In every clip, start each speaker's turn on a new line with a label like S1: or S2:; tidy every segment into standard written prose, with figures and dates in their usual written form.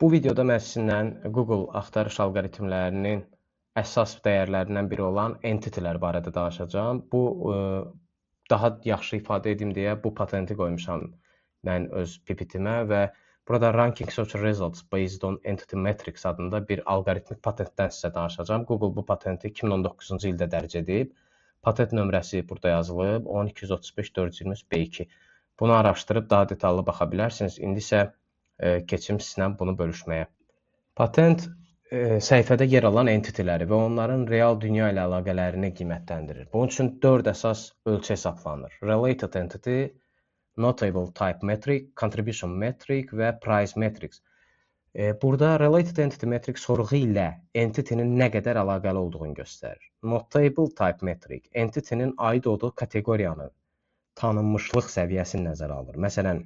S1: Bu videoda mən sizinlə Google axtarış alqoritmlərinin əsas dəyərlərindən biri olan entity-lər barədə danışacağam. Daha yaxşı ifadə edim deyə bu patenti qoymuşam mən öz PPT-mə və burada Ranking Search Results Based on Entity Metrics adında bir alqoritmik patentdən sizə danışacağam. Google bu patenti 2019-cu ildə dərc edib. Patent nömrəsi burada yazılıb 1235423B2. Bunu araşdırıb daha detallı baxa bilərsiniz. İndi isə keçim sizlə bunu bölüşməyə. Patent səhifədə yer alan entity-ləri və onların real dünya ilə əlaqələrini qiymətləndirir. Bunun üçün 4 əsas ölçü hesablanır. Related entity, notable type metric, contribution metric və price metrics. Burada related entity metric sorğu ilə entity-nin nə qədər əlaqəli olduğunu göstərir. Notable type metric entity-nin aid olduğu kateqoriyanın tanınmışlıq səviyyəsini nəzərə alır. Məsələn,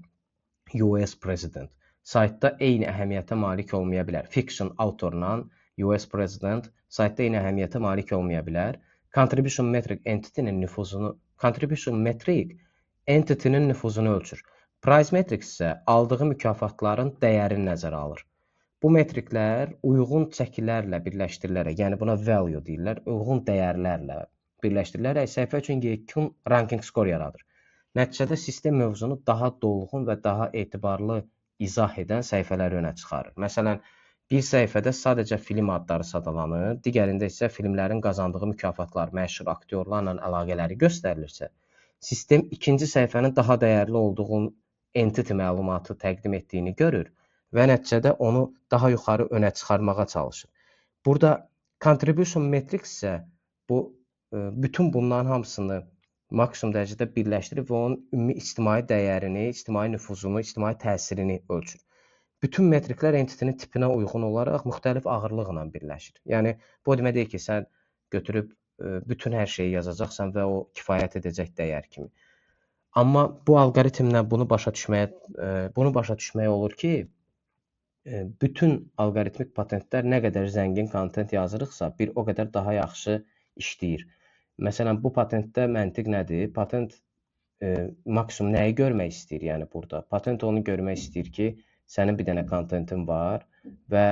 S1: US President saytda eyni əhəmiyyətə malik olmaya bilər. Fiction autorla US President saytda eyni əhəmiyyətə malik olmaya bilər. Contribution metric entity-nin nüfuzunu ölçür. Price metric isə aldığı mükafatların dəyərini nəzərə alır. Bu metriklər uyğun çəkilərlə birləşdirilərək, yəni buna value deyirlər, uyğun dəyərlərlə birləşdirilərək səhifə üçün yekun ranking skor yaradır. Nəticədə sistem mövzunu daha dolğun və daha etibarlı izah edən səhifələri önə çıxarır. Məsələn, bir səhifədə sadəcə film adları sadalanır, digərində isə filmlərin qazandığı mükafatlar, məşhur aktyorlarla əlaqələri göstərilirsə, sistem ikinci səhifənin daha dəyərli olduğu entity məlumatı təqdim etdiyini görür və nəticədə onu daha yuxarı önə çıxarmağa çalışır. Burada contribution metrics isə bütün bunların hamısını maksimum dərəcədə birləşdirib və onun ümumi ictimai dəyərini, ictimai nüfuzunu, ictimai təsirini ölçür. Bütün metriklər entity-nin tipinə uyğun olaraq müxtəlif ağırlıqla birləşir. Yəni, bu demək deyil ki, sən götürüb bütün hər şeyi yazacaqsan və o kifayət edəcək dəyər kimi. Amma bu alqoritmlə bunu başa düşmək olur ki, bütün alqoritmik patentlər nə qədər zəngin kontent yazırıqsa, bir o qədər daha yaxşı işləyir. Məsələn, bu patentdə məntiq nədir? Patent maksimum nəyi görmək istəyir? Yəni burada patent onu görmək istəyir ki, sənin bir dənə kontentin var və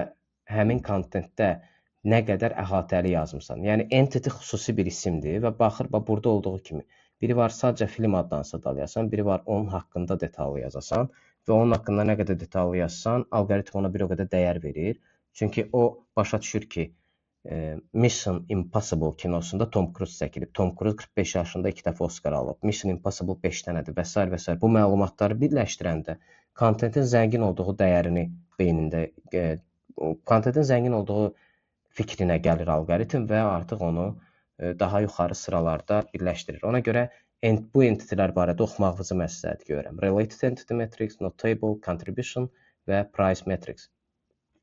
S1: həmin kontentdə nə qədər əhatəli yazmısan. Yəni entity xüsusi bir isimdir və baxır burada olduğu kimi. Biri var sadəcə film adını sadalayasan, biri var onun haqqında detallı yazasan və onun haqqında nə qədər detallı yazsan, alqoritm ona bir o qədər dəyər verir. Çünki o başa düşür ki, Mission Impossible kinosunda Tom Cruise çəkilib. Tom Cruise 45 yaşında 2 dəfə Oscar alıb. Mission Impossible 5 dənədir və s. və s. Bu məlumatları birləşdirəndə kontentin zəngin olduğu dəyərini beynində, kontentin zəngin olduğu fikrinə gəlir alqoritm və artıq onu daha yuxarı sıralarda birləşdirir. Ona görə bu entity-lər barədə oxumağınızı məsləhət görürəm. Related entity metrics, notable, contribution və price metrics.